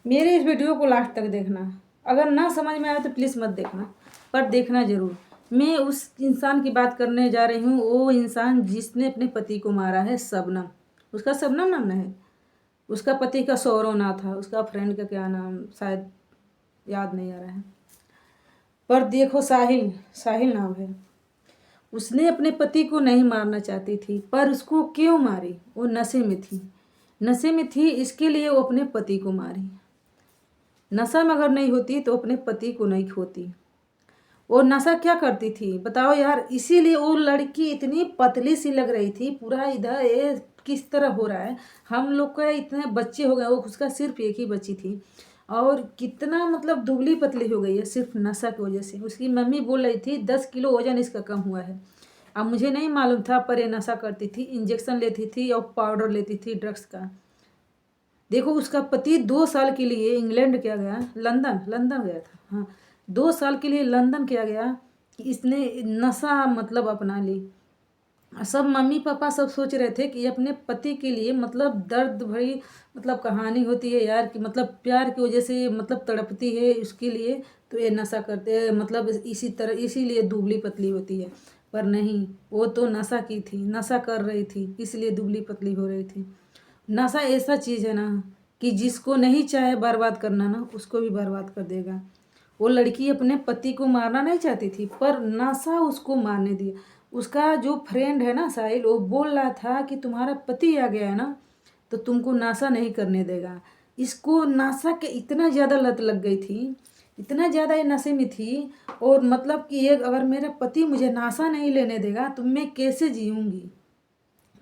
मेरे इस वीडियो को लास्ट तक देखना। अगर ना समझ में आए तो प्लीज़ मत देखना, पर देखना ज़रूर। मैं उस इंसान की बात करने जा रही हूँ, वो इंसान जिसने अपने पति को मारा है, शबनम। उसका शबनम नाम है। उसका पति का सौरव ना था, उसका फ्रेंड का क्या नाम शायद याद नहीं आ रहा है, पर देखो साहिल, साहिल नाम है। उसने अपने पति को नहीं मारना चाहती थी, पर उसको क्यों मारी? वो नशे में थी, नशे में थी, इसके लिए वो अपने पति को मारी। नशा में अगर नहीं होती तो अपने पति को नहीं खोती। वो नशा क्या करती थी बताओ यार, इसीलिए वो लड़की इतनी पतली सी लग रही थी। पूरा इधर ये किस तरह हो रहा है, हम लोग का इतने बच्चे हो गए, वो उसका सिर्फ एक ही बच्ची थी और कितना मतलब दुबली पतली हो गई है सिर्फ नशा की वजह से। उसकी मम्मी बोल रही थी 10 किलो वजन इसका कम हुआ है। अब मुझे नहीं मालूम था, पर ये नशा करती थी, इंजेक्शन लेती थी और पाउडर लेती थी ड्रग्स का। देखो उसका पति 2 साल के लिए इंग्लैंड क्या गया, लंदन, लंदन गया था, हाँ 2 साल के लिए लंदन क्या गया कि इसने नशा मतलब अपना ली। सब मम्मी पापा सब सोच रहे थे कि अपने पति के लिए मतलब दर्द भरी मतलब कहानी होती है यार, कि मतलब प्यार की वजह से मतलब तड़पती है उसके लिए, तो ये नशा करते हैं मतलब इसी तरह, इसीलिए दुबली पतली होती है। पर नहीं, वो तो नशा की थी, नशा कर रही थी, इसलिए दुबली पतली हो रही थी। नशा ऐसा चीज़ है ना कि जिसको नहीं चाहे बर्बाद करना ना, उसको भी बर्बाद कर देगा। वो लड़की अपने पति को मारना नहीं चाहती थी, पर नशा उसको मारने दिया। उसका जो फ्रेंड है ना साहिल, वो बोल रहा था कि तुम्हारा पति आ गया है ना, तो तुमको नशा नहीं करने देगा। इसको नशा के इतना ज़्यादा लत लग गई थी, इतना ज़्यादा ये नशे में थी। और मतलब कि ये अगर मेरा पति मुझे नशा नहीं लेने देगा तो मैं कैसे जीऊँगी।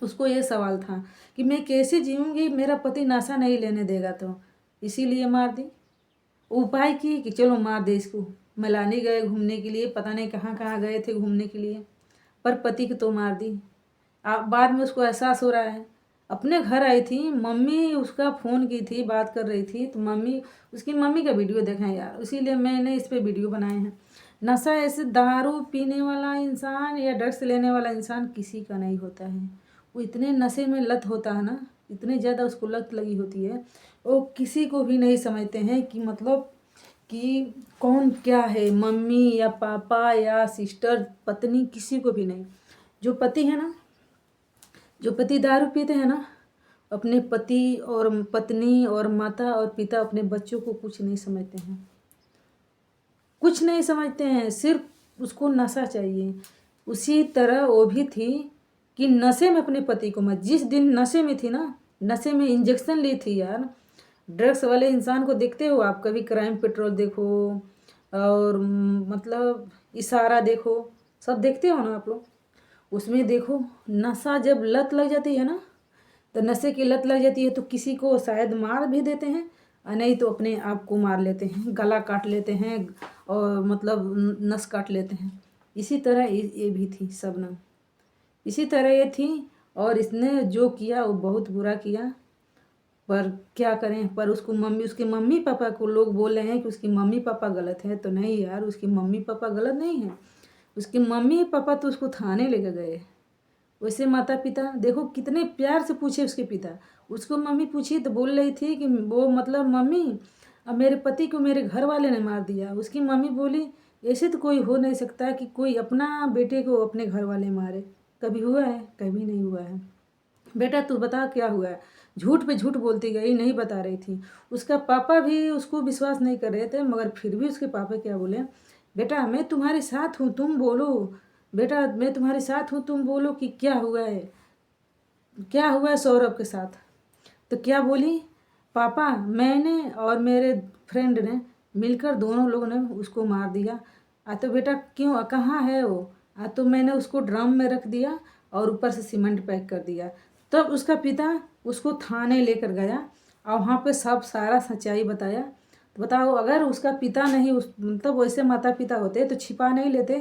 उसको ये सवाल था कि मैं कैसे जीऊँगी, मेरा पति नशा नहीं लेने देगा, तो इसीलिए मार दी। उपाय की कि चलो मार दे इसको। मलानी गए घूमने के लिए, पता नहीं कहाँ कहाँ गए थे घूमने के लिए, पर पति को तो मार दी। बाद में उसको एहसास हो रहा है। अपने घर आई थी, मम्मी उसका फ़ोन की थी, बात कर रही थी, तो मम्मी, उसकी मम्मी का वीडियो देखा यार, इसीलिए मैंने इस पर वीडियो बनाए हैं। नशा ऐसे दारू पीने वाला इंसान या ड्रग्स लेने वाला इंसान किसी का नहीं होता है। वो इतने नशे में लत होता है ना, इतने ज़्यादा उसको लत लगी होती है, वो किसी को भी नहीं समझते हैं कि मतलब कि कौन क्या है, मम्मी या पापा या सिस्टर, पत्नी, किसी को भी नहीं। जो पति है ना, जो पति दारू पीते हैं ना, अपने पति और पत्नी और माता और पिता, अपने बच्चों को कुछ नहीं समझते हैं, कुछ नहीं समझते हैं, सिर्फ उसको नशा चाहिए। उसी तरह वो भी थी कि नशे में अपने पति को मत, जिस दिन नशे में थी ना, नशे में इंजेक्शन ली थी यार। ड्रग्स वाले इंसान को देखते हो आप, कभी क्राइम पेट्रोल देखो और मतलब इशारा देखो, सब देखते हो ना आप लोग। उसमें देखो, नशा जब लत लग जाती है ना, तो नशे की लत लग जाती है तो किसी को शायद मार भी देते हैं, और नहीं तो अपने आप को मार लेते हैं, गला काट लेते हैं और मतलब नस काट लेते हैं। इसी तरह ये भी थी शबनम, इसी तरह ये थी। और इसने जो किया वो बहुत बुरा किया, पर क्या करें। पर उसको मम्मी, उसके मम्मी पापा को लोग बोल रहे हैं कि उसकी मम्मी पापा गलत है, तो नहीं यार, उसकी मम्मी पापा गलत नहीं है। उसके मम्मी पापा तो उसको थाने लेकर गए। वैसे माता पिता देखो कितने प्यार से पूछे उसके पिता, उसको मम्मी पूछी तो बोल रही थी कि वो मतलब मम्मी, अब मेरे पति को मेरे घर वाले ने मार दिया। उसकी मम्मी बोली ऐसे तो कोई हो नहीं सकता कि कोई अपना बेटे को अपने घर वाले मारे, कभी हुआ है? कभी नहीं हुआ है। बेटा तू बता क्या हुआ है। झूठ पे झूठ बोलती गई, नहीं बता रही थी। उसका पापा भी उसको विश्वास नहीं कर रहे थे, मगर फिर भी उसके पापा क्या बोले, बेटा मैं तुम्हारे साथ हूँ, तुम बोलो, बेटा मैं तुम्हारे साथ हूँ, तुम बोलो कि क्या हुआ है, क्या हुआ है सौरभ के साथ। तो क्या बोली, पापा मैंने और मेरे फ्रेंड ने मिलकर दोनों लोगों ने उसको मार दिया। तो बेटा क्यों, कहाँ है वो? तो मैंने उसको ड्रम में रख दिया और ऊपर से सीमेंट पैक कर दिया। तब उसका पिता उसको थाने लेकर गया और वहाँ पे सब सारा सच्चाई बताया। तो बताओ, अगर उसका पिता नहीं, उस मतलब वैसे माता पिता होते तो छिपा नहीं लेते,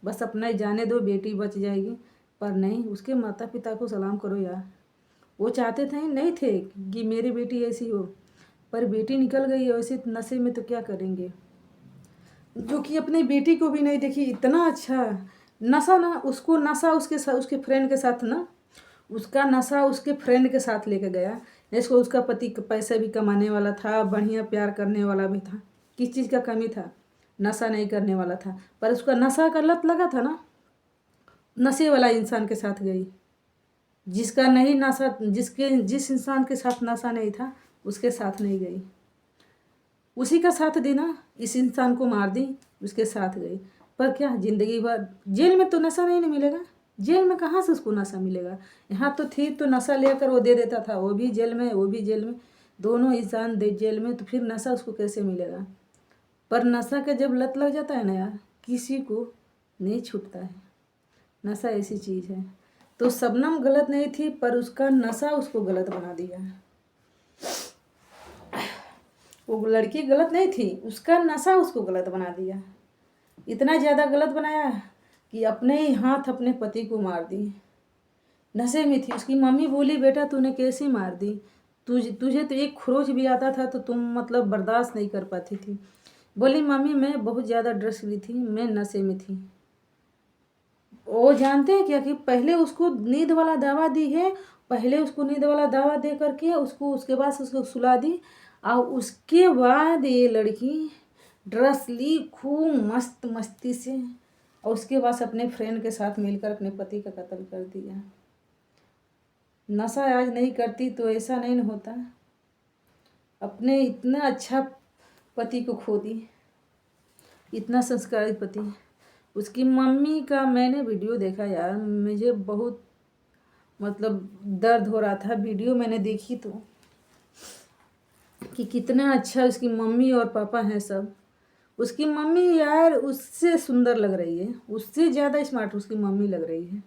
बस अपना ही जाने दो, बेटी बच जाएगी। पर नहीं, उसके माता पिता को सलाम करो यार। वो चाहते थे नहीं थे कि मेरी बेटी ऐसी हो, पर बेटी निकल गई ऐसे नशे में, तो क्या करेंगे। जो कि अपनी बेटी को भी नहीं देखी, इतना अच्छा नशा ना, उसको नशा उसके फ्रेंड के साथ ना, उसका नशा उसके फ्रेंड के साथ लेके गया इसको उसका पति पैसा भी कमाने वाला था, बढ़िया प्यार करने वाला भी था, किस चीज़ का कमी था? नशा नहीं करने वाला था, पर उसका नशा का लत लगा था ना, नशे वाला इंसान के साथ गई। जिसका नहीं नशा, जिस इंसान के साथ नशा नहीं था उसके साथ नहीं गई, उसी का साथ दी ना, इस इंसान को मार दी, उसके साथ गई। पर क्या ज़िंदगी भर जेल में तो नशा नहीं मिलेगा, जेल में कहाँ से उसको नशा मिलेगा? यहाँ तो थी तो नशा लेकर वो दे देता था, वो भी जेल में, वो भी जेल में, दोनों इंसान दे जेल में, तो फिर नशा उसको कैसे मिलेगा? पर नशा का जब लत लग जाता है ना यार, किसी को नहीं छूटता है। नशा ऐसी चीज़ है। तो शबनम गलत नहीं थी, पर उसका नशा उसको गलत बना दिया। वो लड़की गलत नहीं थी, उसका नशा उसको गलत बना दिया। इतना ज़्यादा गलत बनाया कि अपने ही हाथ अपने पति को मार दी। नशे में थी। उसकी मम्मी बोली, बेटा तूने कैसे मार दी? तुझे तो एक खरोच भी आता था तो तुम मतलब बर्दाश्त नहीं कर पाती थी। बोली, मम्मी मैं बहुत ज़्यादा ड्रग्स ली थी, मैं नशे में थी। वो जानते हैं क्या कि पहले उसको नींद वाला दवा दी है, पहले उसको नींद वाला दवा दे करके उसके बाद उसको सुला दी, और उसके बाद ये लड़की ड्रग्स ली खूब मस्त मस्ती से, और उसके बाद अपने फ्रेंड के साथ मिलकर अपने पति का कत्ल कर दिया। नशा आज नहीं करती तो ऐसा नहीं होता। अपने इतना अच्छा पति को खो दी, इतना संस्कारी पति। उसकी मम्मी का मैंने वीडियो देखा यार, मुझे बहुत मतलब दर्द हो रहा था। वीडियो मैंने देखी तो कि कितना अच्छा उसकी मम्मी और पापा हैं सब। उसकी मम्मी यार उससे सुंदर लग रही है, उससे ज़्यादा स्मार्ट उसकी मम्मी लग रही है।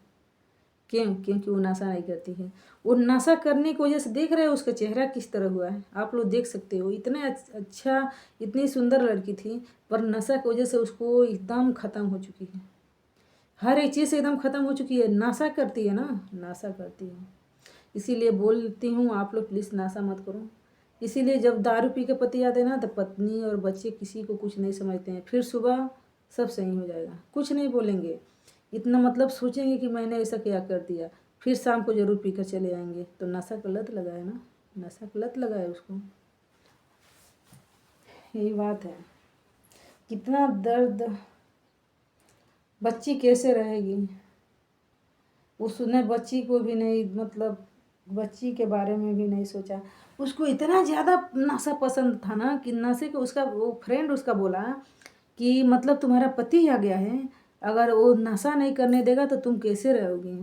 क्यों? क्योंकि वो नशा नहीं करती है। वो नशा करने की वजह से देख रहे हो उसका चेहरा किस तरह हुआ है, आप लोग देख सकते हो। इतना अच्छा, इतनी सुंदर लड़की थी, पर नशा की वजह से उसको एकदम ख़त्म हो चुकी है। हर एक चीज़ से एकदम ख़त्म हो चुकी है। नशा करती है ना, नशा करती है। इसीलिए बोलती हूँ आप लोग प्लीज़ नशा मत करो। इसीलिए जब दारू पी के पति आते हैं ना, तो पत्नी और बच्चे किसी को कुछ नहीं समझते हैं। फिर सुबह सब सही हो जाएगा, कुछ नहीं बोलेंगे, इतना मतलब सोचेंगे कि मैंने ऐसा क्या कर दिया, फिर शाम को ज़रूर पी कर चले आएंगे। तो नशा का लत लगा है ना, नशा का लत लगा है उसको, यही बात है। कितना दर्द, बच्ची कैसे रहेगी? उसने बच्ची को भी नहीं, मतलब बच्ची के बारे में भी नहीं सोचा। उसको इतना ज़्यादा नशा पसंद था ना कि नशे को उसका वो फ्रेंड उसका बोला कि मतलब तुम्हारा पति आ गया है, अगर वो नशा नहीं करने देगा तो तुम कैसे रहोगी?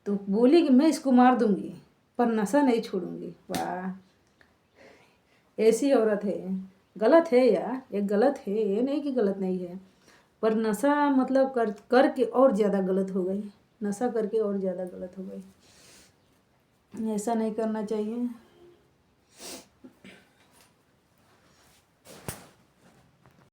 तो बोली कि मैं इसको मार दूंगी पर नशा नहीं छोड़ूंगी। वाह, ऐसी औरत है। गलत है यार, ये गलत है, ये नहीं कि गलत नहीं है, पर नशा मतलब करके और ज़्यादा गलत हो गई। नशा करके और ज़्यादा गलत हो गई। ऐसा नहीं करना चाहिए।